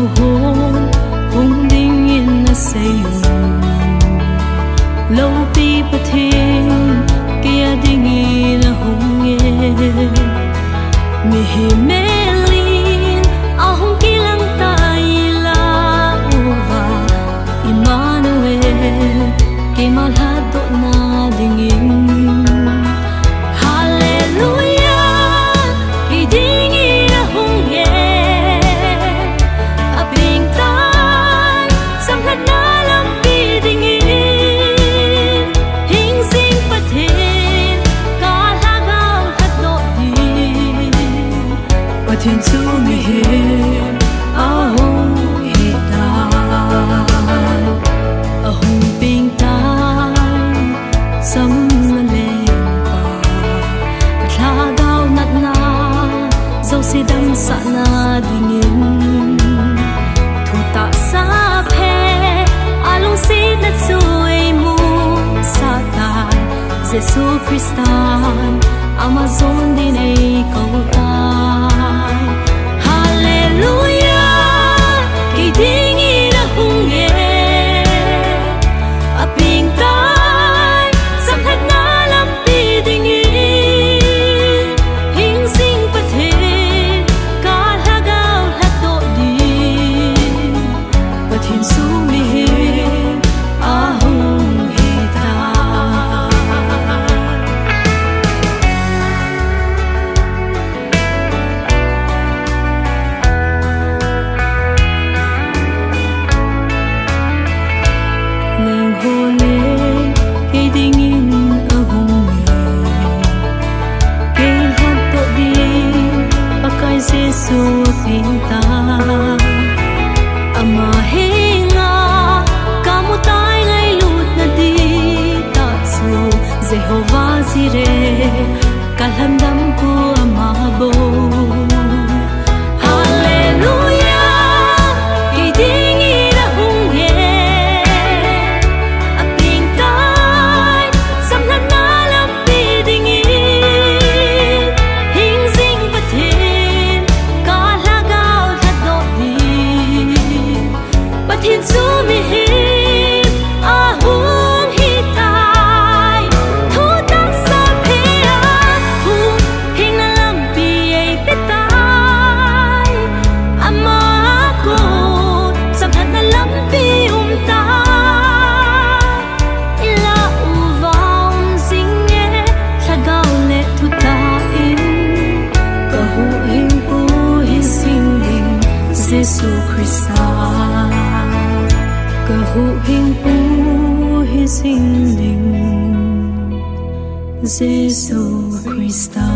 bao hôn hung đinh yên na say lâu pi bát thiên kia đinh yên na hung nghe mi hi mê lin a hung kilang tay la uva Emmanuel ke malhado na ding in thiên su mi hiền a hung hi tai a hung ping tai sam lên pa thla gao nat na dâu si đâm sa na ding in thu ta sa phe a lung si na chui mu sa tai Giêsu Christan Amazon din ai câu tai Hallelujah kỳ ding in a hung nghe a ping tai sam hat na lam pi ding in hing sing pa the ka la gao la do di pa thiên su mi hiền a hung hi tai Giêsu pinta ama henga kamu tai ngai lut na di ta chu Jehovah Jireh kalhandam ku ama bo thiên su mi hiền a hung hi tai thu tang sa phe a hung hình na lam pi ai pe tai ama ko sam hat na lam pi ta ila u vong sing nghe sa gao le thu ta in ka hu hình pu hi sing ding Giêsu Christa hu hình pu hi sinh linh Giêsu Christa.